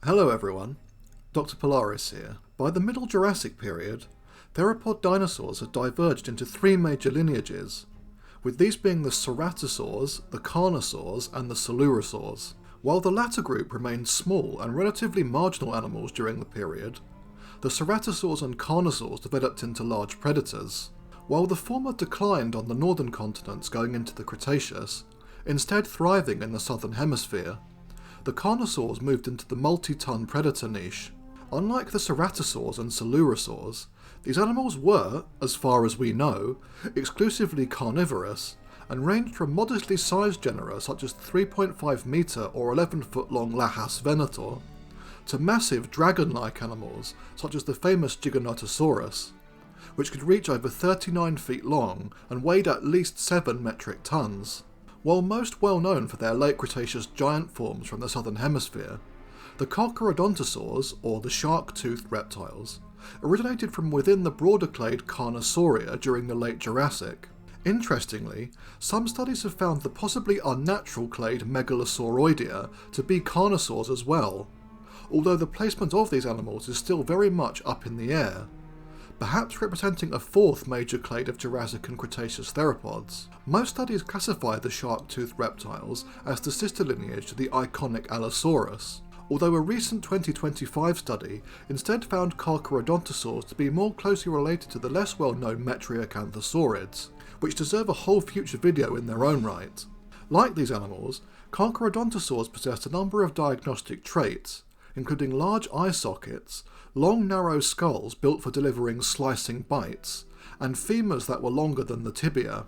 Hello everyone, Dr. Polaris here. By the Middle Jurassic period, theropod dinosaurs had diverged into three major lineages, with these being the Ceratosaurs, the Carnosaurs, and the Salurosaurs. While the latter group remained small and relatively marginal animals during the period, the Ceratosaurs and Carnosaurs developed into large predators. While the former declined on the northern continents going into the Cretaceous, instead thriving in the Southern Hemisphere, the Carnosaurs moved into the multi-ton predator niche. Unlike the Ceratosaurs and Salurosaurs, these animals were, as far as we know, exclusively carnivorous, and ranged from modestly sized genera such as 3.5 metre or 11 foot long Lahas venator, to massive dragon-like animals such as the famous Giganotosaurus, which could reach over 39 feet long and weighed at least 7 metric tons. While most well known for their late Cretaceous giant forms from the Southern Hemisphere, the Carcharodontosaurs, or the shark-toothed reptiles, originated from within the broader clade Carnosauria during the late Jurassic. Interestingly, some studies have found the possibly unnatural clade Megalosauroidea to be carnosaurs as well, although the placement of these animals is still very much up in the air, perhaps representing a fourth major clade of Jurassic and Cretaceous theropods. Most studies classify the shark-toothed reptiles as the sister lineage to the iconic Allosaurus, although a recent 2025 study instead found Carcharodontosaurs to be more closely related to the less well-known Metriacanthosaurids, which deserve a whole future video in their own right. Like these animals, Carcharodontosaurs possessed a number of diagnostic traits, including large eye sockets, long narrow skulls built for delivering slicing bites, and femurs that were longer than the tibia.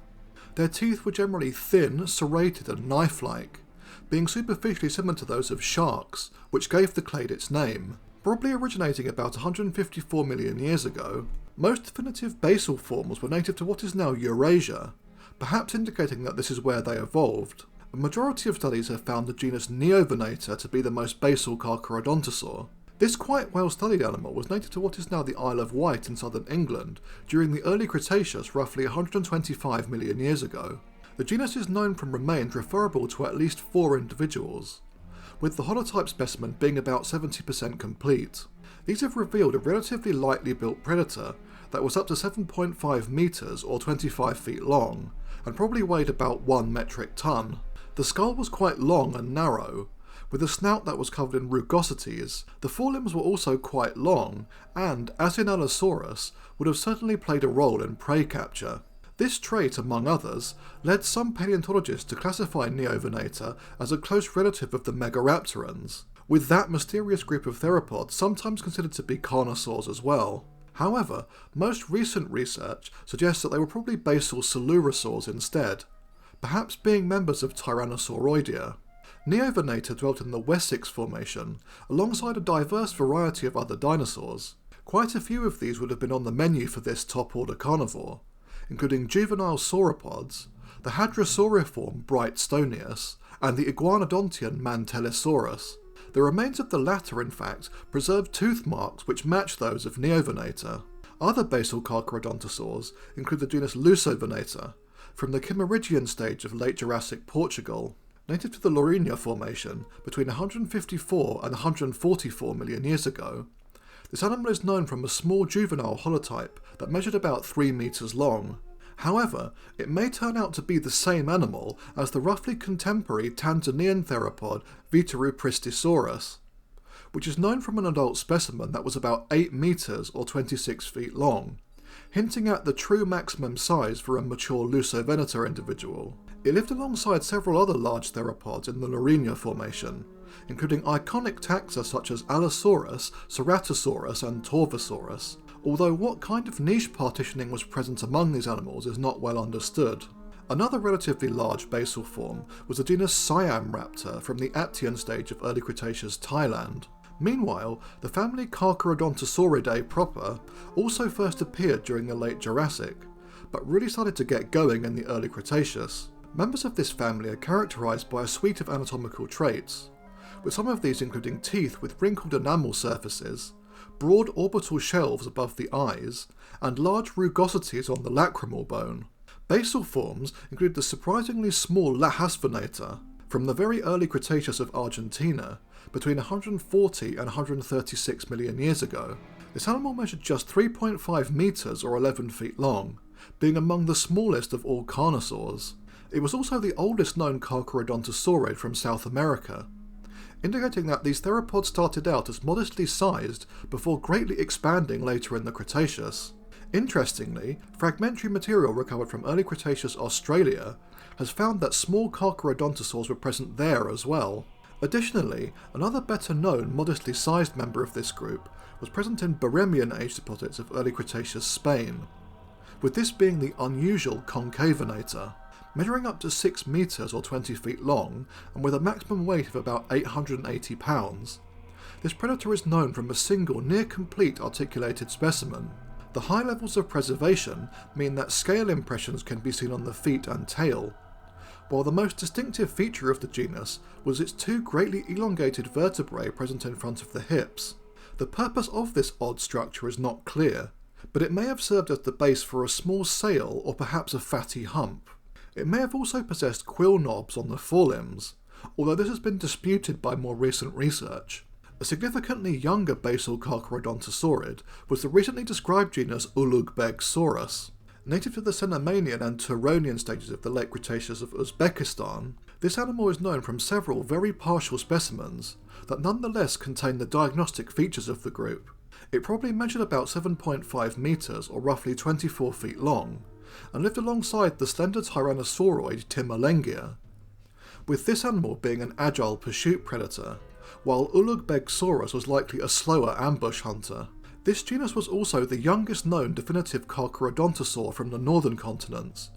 Their teeth were generally thin, serrated and knife-like, being superficially similar to those of sharks, which gave the clade its name. Probably originating about 154 million years ago, most definitive basal forms were native to what is now Eurasia, perhaps indicating that this is where they evolved. A majority of studies have found the genus Neovenator to be the most basal Carcharodontosaur. This quite well-studied animal was native to what is now the Isle of Wight in southern England during the early Cretaceous roughly 125 million years ago. The genus is known from remains referable to at least 4 individuals, with the holotype specimen being about 70% complete. These have revealed a relatively lightly built predator that was up to 7.5 metres or 25 feet long, and probably weighed about 1 metric ton. The skull was quite long and narrow, with a snout that was covered in rugosities. The forelimbs were also quite long, and, as in Allosaurus, would have certainly played a role in prey capture. This trait, among others, led some paleontologists to classify Neovenator as a close relative of the Megaraptorans, with that mysterious group of theropods sometimes considered to be carnosaurs as well. However, most recent research suggests that they were probably basal Salurosaurs instead, perhaps being members of Tyrannosauroidea. Neovenator dwelt in the Wessex Formation, alongside a diverse variety of other dinosaurs. Quite a few of these would have been on the menu for this top-order carnivore, including juvenile sauropods, the hadrosauriform Brightstonius, and the iguanodontian Mantellisaurus. The remains of the latter, in fact, preserve tooth marks which match those of Neovenator. Other basal Carcharodontosaurs include the genus Lusovenator, from the Kimmeridgian stage of late Jurassic Portugal, native to the Lourinhã Formation between 154 and 144 million years ago. This animal is known from a small juvenile holotype that measured about 3 metres long. However, it may turn out to be the same animal as the roughly contemporary Tanzanian theropod Viterupristisaurus, which is known from an adult specimen that was about 8 metres or 26 feet long, hinting at the true maximum size for a mature Lusovenator individual. It lived alongside several other large theropods in the Lourinhã Formation, including iconic taxa such as Allosaurus, Ceratosaurus and Torvosaurus, although what kind of niche partitioning was present among these animals is not well understood. Another relatively large basal form was the genus Siamraptor from the Attian stage of early Cretaceous Thailand. Meanwhile, the family Carcharodontosauridae proper also first appeared during the late Jurassic, but really started to get going in the early Cretaceous. Members of this family are characterised by a suite of anatomical traits, with some of these including teeth with wrinkled enamel surfaces, broad orbital shelves above the eyes, and large rugosities on the lacrimal bone. Basal forms include the surprisingly small Lahas venator, from the very early Cretaceous of Argentina, between 140 and 136 million years ago. This animal measured just 3.5 metres or 11 feet long, being among the smallest of all carnosaurs. It was also the oldest known Carcharodontosaurid from South America, indicating that these theropods started out as modestly sized before greatly expanding later in the Cretaceous. Interestingly, fragmentary material recovered from early Cretaceous Australia has found that small Carcharodontosaurs were present there as well. Additionally, another better known, modestly sized member of this group was present in Barremian age deposits of early Cretaceous Spain, with this being the unusual Concavenator. Measuring up to 6 metres or 20 feet long and with a maximum weight of about 880 pounds, this predator is known from a single near-complete articulated specimen. The high levels of preservation mean that scale impressions can be seen on the feet and tail, while the most distinctive feature of the genus was its two greatly elongated vertebrae present in front of the hips. The purpose of this odd structure is not clear, but it may have served as the base for a small sail or perhaps a fatty hump. It may have also possessed quill knobs on the forelimbs, although this has been disputed by more recent research. A significantly younger basal Carcharodontosaurid was the recently described genus Ulugh-Begsaurus. Native to the Cenomanian and Turonian stages of the late Cretaceous of Uzbekistan, this animal is known from several very partial specimens that nonetheless contain the diagnostic features of the group. It probably measured about 7.5 metres or roughly 24 feet long, and lived alongside the slender tyrannosauroid Timolengia, with this animal being an agile pursuit predator, while Ulugh-Begsaurus was likely a slower ambush hunter. This genus was also the youngest known definitive Carcharodontosaur from the northern continents,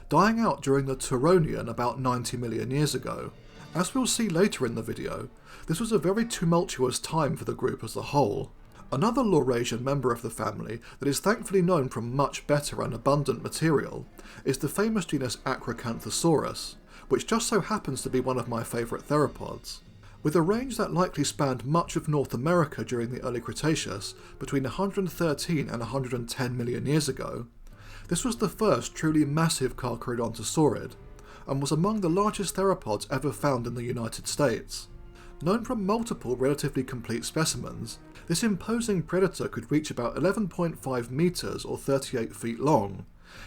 dying out during the Turonian about 90 million years ago. As we'll see later in the video, this was a very tumultuous time for the group as a whole. Another Laurasian member of the family that is thankfully known from much better and abundant material is the famous genus Acrocanthosaurus, which just so happens to be one of my favourite theropods. With a range that likely spanned much of North America during the early Cretaceous, between 113 and 110 million years ago, this was the first truly massive Carcharodontosaurid, and was among the largest theropods ever found in the United States. Known from multiple relatively complete specimens, this imposing predator could reach about 11.5 metres or 38 feet long,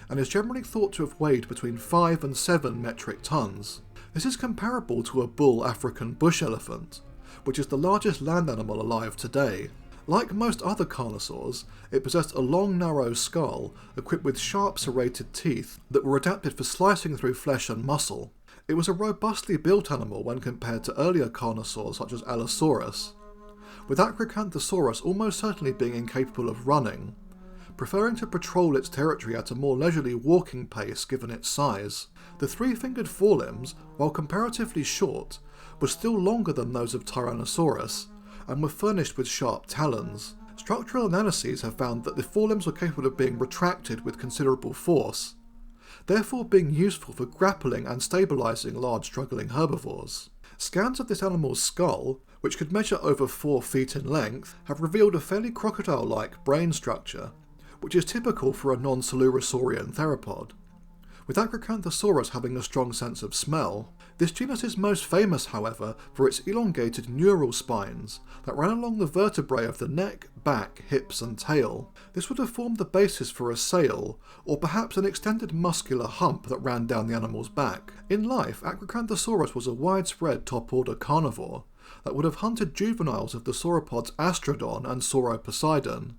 and is generally thought to have weighed between 5 and 7 metric tons. This is comparable to a bull African bush elephant, which is the largest land animal alive today. Like most other carnosaurs, it possessed a long narrow skull equipped with sharp serrated teeth that were adapted for slicing through flesh and muscle. It was a robustly built animal when compared to earlier carnosaurs such as Allosaurus, with Acrocanthosaurus almost certainly being incapable of running, preferring to patrol its territory at a more leisurely walking pace given its size. The three-fingered forelimbs, while comparatively short, were still longer than those of Tyrannosaurus, and were furnished with sharp talons. Structural analyses have found that the forelimbs were capable of being retracted with considerable force, therefore being useful for grappling and stabilising large struggling herbivores. Scans of this animal's skull, which could measure over 4 feet in length, have revealed a fairly crocodile-like brain structure, which is typical for a non-Siluriosaurian theropod. With Acrocanthosaurus having a strong sense of smell, this genus is most famous, however, for its elongated neural spines that ran along the vertebrae of the neck, back, hips and tail. This would have formed the basis for a sail, or perhaps an extended muscular hump that ran down the animal's back. In life, Acrocanthosaurus was a widespread top-order carnivore that would have hunted juveniles of the sauropods Astrodon and Sauroposeidon,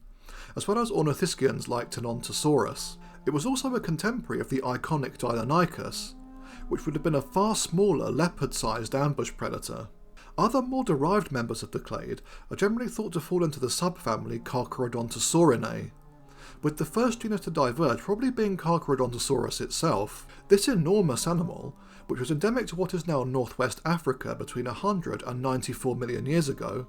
as well as ornithischians like Tenontosaurus. It was also a contemporary of the iconic Deinonychus, which would have been a far smaller leopard-sized ambush predator. Other more derived members of the clade are generally thought to fall into the subfamily Carcharodontosaurinae, with the first genus to diverge probably being Carcharodontosaurus itself. This enormous animal, which was endemic to what is now northwest Africa between 100 and 94 million years ago,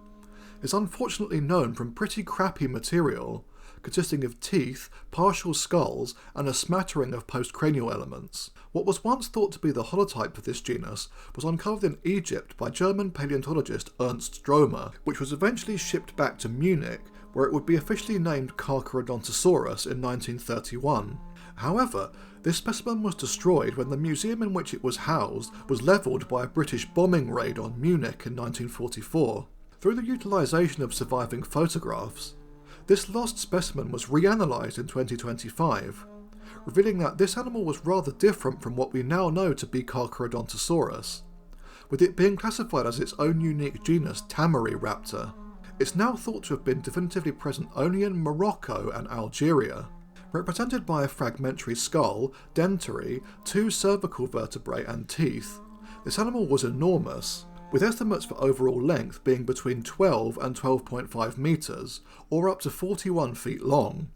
is unfortunately known from pretty crappy material, consisting of teeth, partial skulls, and a smattering of postcranial elements. What was once thought to be the holotype of this genus was uncovered in Egypt by German paleontologist Ernst Stromer, which was eventually shipped back to Munich, where it would be officially named Carcharodontosaurus in 1931. However, this specimen was destroyed when the museum in which it was housed was levelled by a British bombing raid on Munich in 1944. Through the utilisation of surviving photographs, this lost specimen was reanalysed in 2025, revealing that this animal was rather different from what we now know to be Carcharodontosaurus, with it being classified as its own unique genus Tamaryraptor. It's now thought to have been definitively present only in Morocco and Algeria. Represented by a fragmentary skull, dentary, 2 cervical vertebrae and teeth, this animal was enormous, with estimates for overall length being between 12 and 12.5 metres, or up to 41 feet long,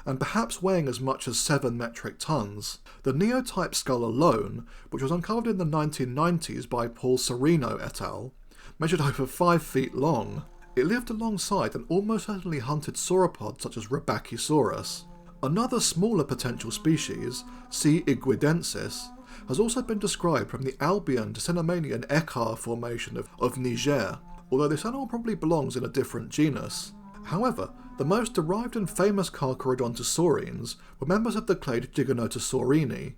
and perhaps weighing as much as 7 metric tons. The Neotype skull alone, which was uncovered in the 1990s by Paul Sereno et al., measured over 5 feet long. It lived alongside an almost certainly hunted sauropod such as Rabachisaurus. Another smaller potential species, C. iguidensis, has also been described from the Albion to Cenomanian Ekar formation of Niger, although this animal probably belongs in a different genus. However, the most derived and famous Carcharodontosaurines were members of the clade Giganotosaurini,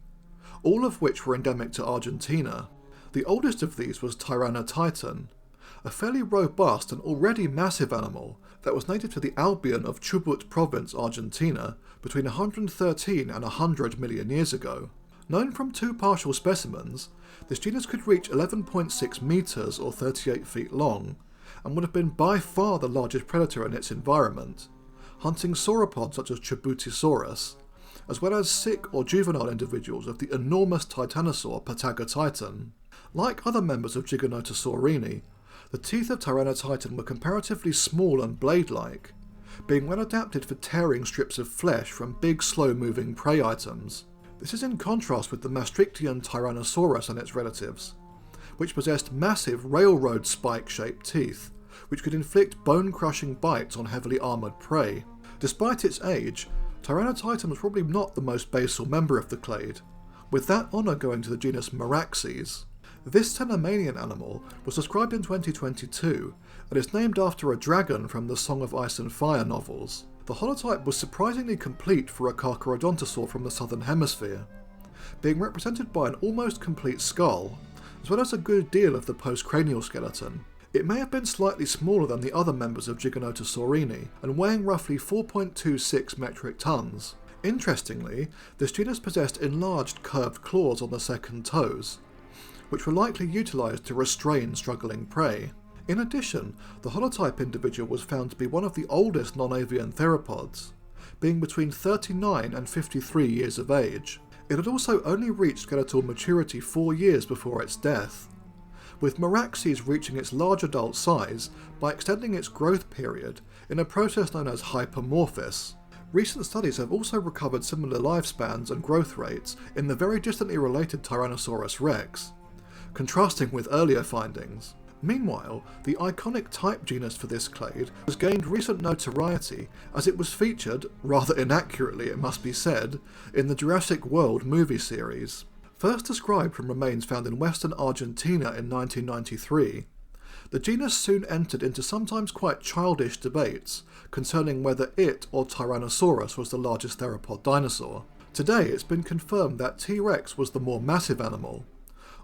all of which were endemic to Argentina. The oldest of these was Tyranotitan, a fairly robust and already massive animal that was native to the Albion of Chubut province, Argentina, between 113 and 100 million years ago. Known from 2 partial specimens, this genus could reach 11.6 metres or 38 feet long, and would have been by far the largest predator in its environment, hunting sauropods such as Chibutisaurus, as well as sick or juvenile individuals of the enormous titanosaur Patagotitan. Like other members of Giganotosaurini, the teeth of Tyranotitan were comparatively small and blade-like, being well adapted for tearing strips of flesh from big, slow-moving prey items. This is in contrast with the Maastrichtian Tyrannosaurus and its relatives, which possessed massive railroad spike-shaped teeth, which could inflict bone-crushing bites on heavily armoured prey. Despite its age, Tyranotitan was probably not the most basal member of the clade, with that honour going to the genus Meraxes. This Cenomanian animal was described in 2022 and is named after a dragon from the Song of Ice and Fire novels. The holotype was surprisingly complete for a Carcharodontosaur from the Southern Hemisphere, being represented by an almost complete skull, as well as a good deal of the postcranial skeleton. It may have been slightly smaller than the other members of Giganotosaurini, and weighing roughly 4.26 metric tons. Interestingly, this genus possessed enlarged curved claws on the second toes, which were likely utilised to restrain struggling prey. In addition, the holotype individual was found to be one of the oldest non-avian theropods, being between 39 and 53 years of age. It had also only reached skeletal maturity 4 years before its death, with Meraxes reaching its large adult size by extending its growth period in a process known as hypermorphosis. Recent studies have also recovered similar lifespans and growth rates in the very distantly related Tyrannosaurus rex, contrasting with earlier findings. Meanwhile, the iconic type genus for this clade has gained recent notoriety as it was featured, rather inaccurately it must be said, in the Jurassic World movie series. First described from remains found in western Argentina in 1993, the genus soon entered into sometimes quite childish debates concerning whether it or Tyrannosaurus was the largest theropod dinosaur. Today it's been confirmed that T-Rex was the more massive animal,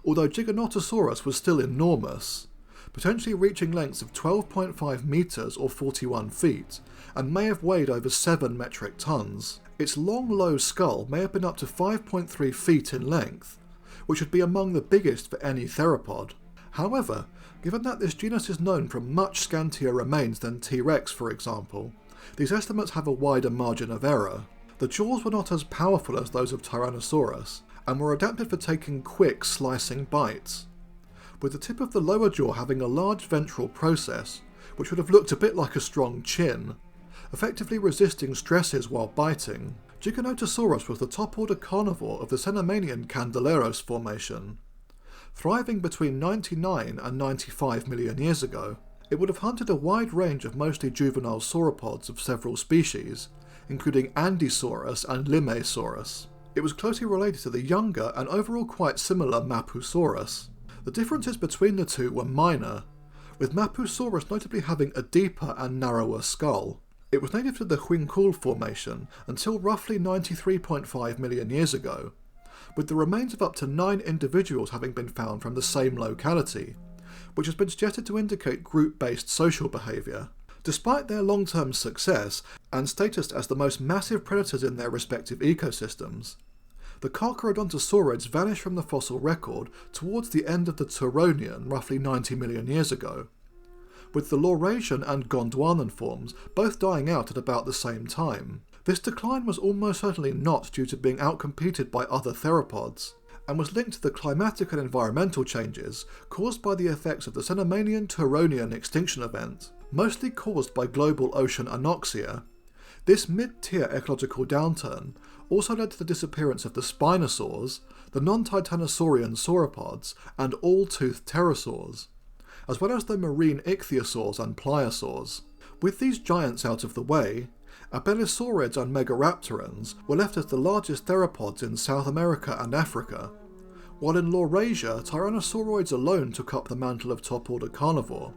although Giganotosaurus was still enormous, potentially reaching lengths of 12.5 metres or 41 feet, and may have weighed over 7 metric tons. Its long, low skull may have been up to 5.3 feet in length, which would be among the biggest for any theropod. However, given that this genus is known from much scantier remains than T-Rex, for example, these estimates have a wider margin of error. The jaws were not as powerful as those of Tyrannosaurus, and were adapted for taking quick, slicing bites, with the tip of the lower jaw having a large ventral process, which would have looked a bit like a strong chin, effectively resisting stresses while biting. Giganotosaurus was the top-order carnivore of the Cenomanian Candeleros formation, thriving between 99 and 95 million years ago. It would have hunted a wide range of mostly juvenile sauropods of several species, including Andysaurus and Limesaurus. It was closely related to the younger and overall quite similar Mapusaurus. The differences between the two were minor, with Mapusaurus notably having a deeper and narrower skull. It was native to the Huincul Formation until roughly 93.5 million years ago, with the remains of up to 9 individuals having been found from the same locality, which has been suggested to indicate group-based social behaviour. Despite their long-term success and status as the most massive predators in their respective ecosystems, the Carcharodontosaurids vanished from the fossil record towards the end of the Turonian roughly 90 million years ago, with the Laurasian and Gondwanan forms both dying out at about the same time. This decline was almost certainly not due to being outcompeted by other theropods, and was linked to the climatic and environmental changes caused by the effects of the Cenomanian-Turonian extinction event, mostly caused by global ocean anoxia. This mid-tier ecological downturn also led to the disappearance of the Spinosaurs, the non-Titanosaurian sauropods, and all-toothed pterosaurs, as well as the marine ichthyosaurs and pliosaurs. With these giants out of the way, Abelisaurids and Megaraptorans were left as the largest theropods in South America and Africa, while in Laurasia, Tyrannosauroids alone took up the mantle of top-order carnivore,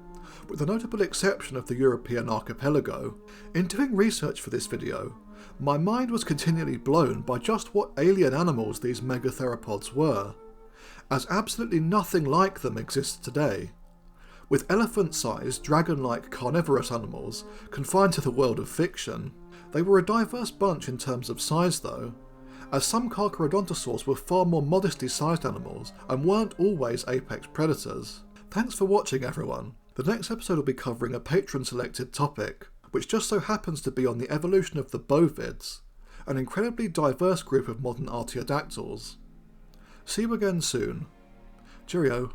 with the notable exception of the European archipelago. In doing research for this video, my mind was continually blown by just what alien animals these megatheropods were, as absolutely nothing like them exists today. With elephant-sized, dragon-like carnivorous animals confined to the world of fiction, they were a diverse bunch in terms of size though, as some Carcharodontosaurs were far more modestly sized animals and weren't always apex predators. Thanks for watching everyone. The next episode will be covering a patron-selected topic, which just so happens to be on the evolution of the bovids, an incredibly diverse group of modern artiodactyls. See you again soon. Cheerio.